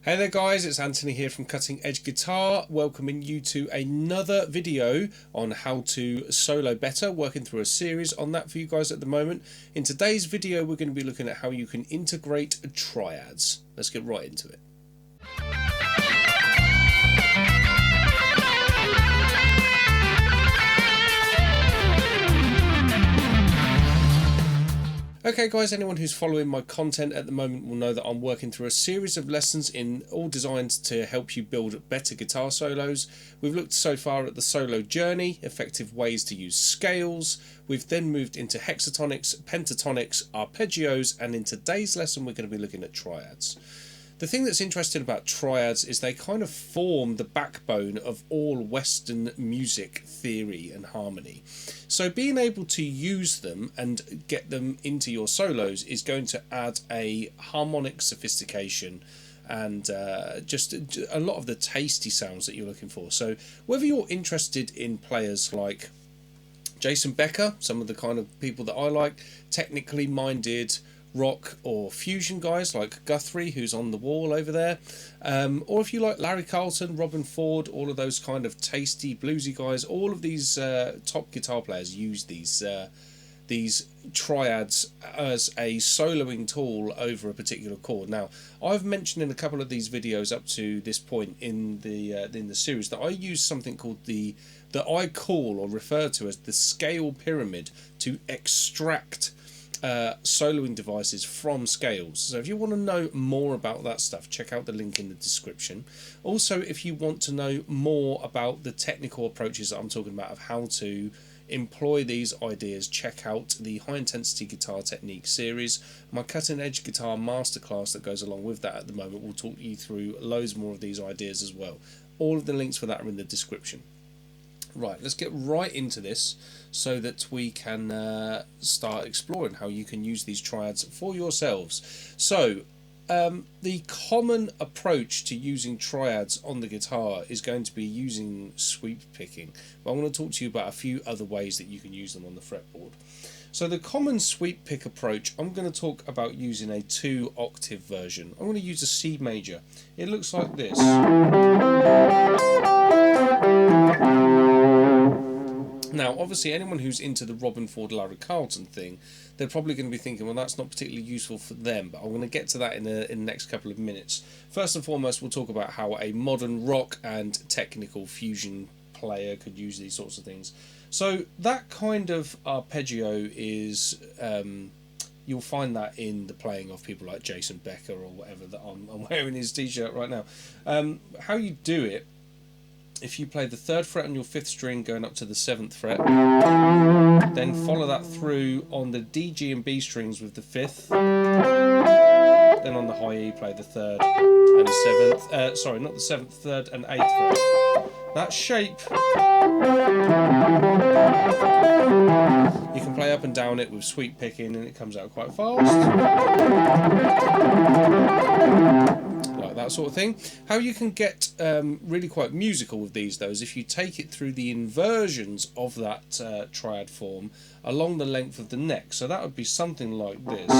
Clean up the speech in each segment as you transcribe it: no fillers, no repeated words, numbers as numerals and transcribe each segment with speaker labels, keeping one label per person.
Speaker 1: Hey there guys, it's Anthony here from Cutting Edge Guitar, welcoming you to another video on how to solo better, working through a series on that for you guys at the moment. In today's video we're going to be looking at how you can integrate triads. Let's get right into it. Okay guys, anyone who's following my content at the moment will know that I'm working through a series of lessons all designed to help you build better guitar solos. We've looked so far at the solo journey, effective ways to use scales. We've then moved into hexatonics, pentatonics, arpeggios, and in today's lesson we're going to be looking at triads. The thing that's interesting about triads is they kind of form the backbone of all Western music theory and harmony. So being able to use them and get them into your solos is going to add a harmonic sophistication and just a lot of the tasty sounds that you're looking for. So whether you're interested in players like Jason Becker, some of the kind of people that I like, technically minded rock or fusion guys like Guthrie, who's on the wall over there, or if you like Larry Carlton, Robin Ford, all of those kind of tasty bluesy guys, all of these top guitar players use these triads as a soloing tool over a particular chord. Now, I've mentioned in a couple of these videos up to this point in the series that I use something called that I call or refer to as the scale pyramid to extract soloing devices from scales. So if you want to know more about that stuff, check out the link in the description. Also, if you want to know more about the technical approaches that I'm talking about of how to employ these ideas, check out the High Intensity Guitar Technique series. My Cutting Edge Guitar Masterclass that goes along with that at the moment will talk you through loads more of these ideas as well. All of the links for that are in the description. Right, let's get right into this so that we can start exploring how you can use these triads for yourselves. So, the common approach to using triads on the guitar is going to be using sweep picking. But I want to talk to you about a few other ways that you can use them on the fretboard. So the common sweep pick approach, I'm going to talk about using a 2-octave version. I'm going to use a C major. It looks like this. Now, obviously, anyone who's into the Robin Ford, Larry Carlton thing, they're probably going to be thinking, well, that's not particularly useful for them, but I'm going to get to that in the next couple of minutes. First and foremost, we'll talk about how a modern rock and technical fusion player could use these sorts of things. So that kind of arpeggio is, you'll find that in the playing of people like Jason Becker or whatever, that I'm wearing his t-shirt right now. How you do it, if you play the 3rd fret on your 5th string going up to the 7th fret, then follow that through on the D, G and B strings with the 5th, then on the high E play the 3rd and 7th, sorry, not the 7th, 3rd and 8th fret. That shape, you can play up and down it with sweep picking and it comes out quite fast. Like that sort of thing. How you can get really quite musical with these though is if you take it through the inversions of that triad form along the length of the neck. So that would be something like this.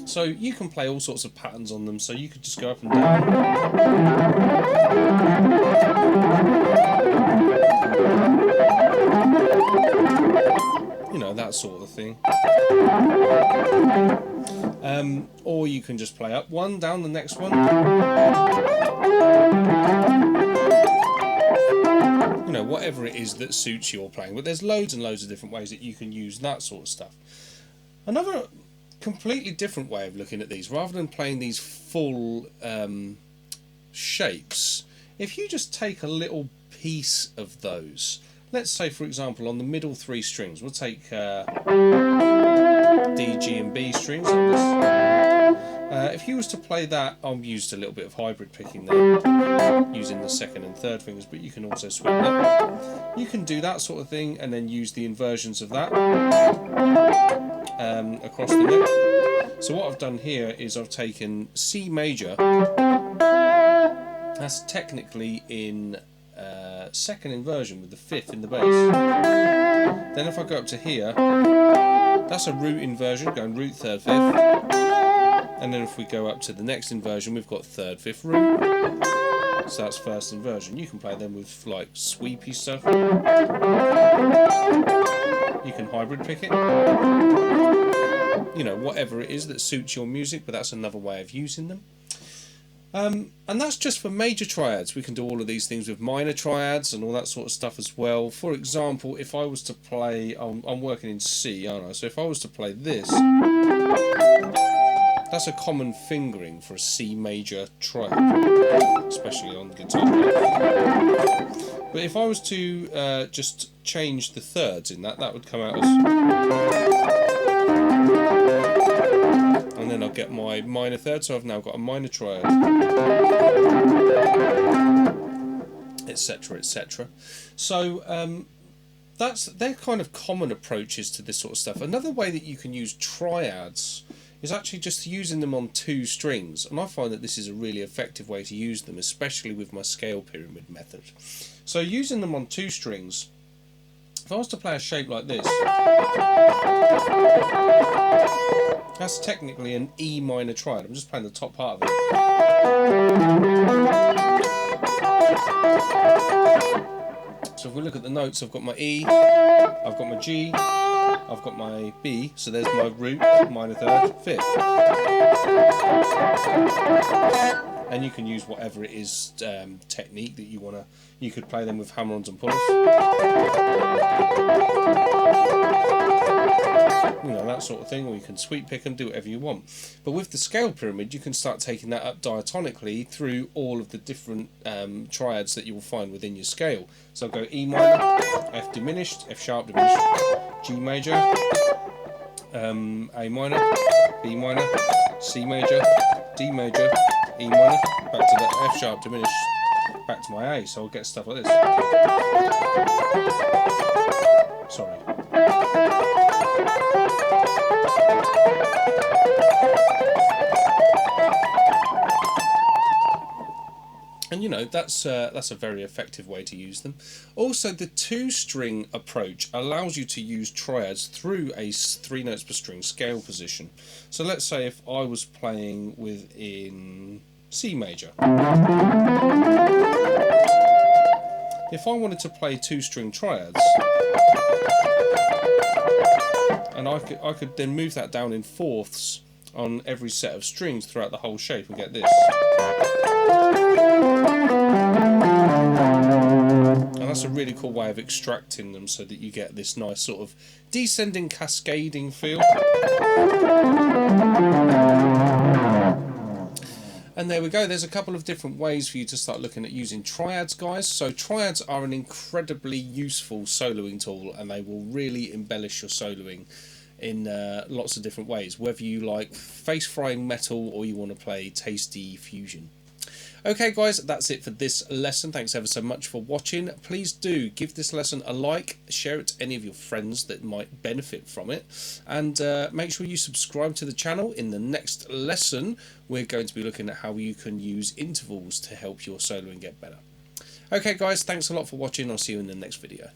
Speaker 1: So you can play all sorts of patterns on them, so you could just go up and down. You know, that sort of thing. Or you can just play up one, down the next one. You know, whatever it is that suits your playing. But there's loads and loads of different ways that you can use that sort of stuff. Another completely different way of looking at these, rather than playing these full shapes, if you just take a little piece of those, let's say for example on the middle 3 strings, we'll take D, G and B strings like this. If you was to play that, I've used a little bit of hybrid picking there using the 2nd and 3rd fingers, but you can also sweep that. You can do that sort of thing and then use the inversions of that across the neck. So what I've done here is I've taken C major, that's technically in second inversion with the fifth in the bass. Then if I go up to here, that's a root inversion, going root, third, fifth. And then if we go up to the next inversion, we've got third, fifth, root. So that's first inversion. You can play them with like sweepy stuff. You can hybrid pick it. You know, whatever it is that suits your music, but that's another way of using them. And that's just for major triads. We can do all of these things with minor triads and all that sort of stuff as well. For example, if I was to play, I'm working in C, aren't I? So if I was to play this, that's a common fingering for a C major triad, especially on the guitar. But if I was to just change the thirds in that, that would come out as... And then I'll get my minor third, so I've now got a minor triad, etc, etc. So they're kind of common approaches to this sort of stuff. Another way that you can use triads is actually just using them on two strings, and I find that this is a really effective way to use them, especially with my scale pyramid method. So using them on two strings, if I was to play a shape like this, that's technically an E minor triad. I'm just playing the top part of it. So if we look at the notes, I've got my E, I've got my G, I've got my B, so there's my root, minor third, fifth. And you can use whatever it is technique that you want to. You could play them with hammer-ons and pull-offs. You know, that sort of thing, or you can sweep pick them, do whatever you want. But with the scale pyramid, you can start taking that up diatonically through all of the different triads that you will find within your scale. So I'll go E minor, F diminished, F sharp diminished, G major, A minor, B minor, C major, D major, E minor, back to the F sharp diminished, back to my A. So I'll get stuff like this. Sorry. And you know, that's a very effective way to use them. Also, the two-string approach allows you to use triads through a 3 notes per string scale position. So let's say if I was playing within C major. If I wanted to play two-string triads, and I could then move that down in fourths on every set of strings throughout the whole shape and get this. And that's a really cool way of extracting them so that you get this nice sort of descending cascading feel. And there we go, there's a couple of different ways for you to start looking at using triads, guys. So triads are an incredibly useful soloing tool, and they will really embellish your soloing in lots of different ways, whether you like face frying metal or you want to play tasty fusion. Okay guys, that's it for this lesson. Thanks ever so much for watching. Please do give this lesson a like, share it to any of your friends that might benefit from it, and make sure you subscribe to the channel. In the next lesson, we're going to be looking at how you can use intervals to help your soloing get better. Okay guys, thanks a lot for watching. I'll see you in the next video.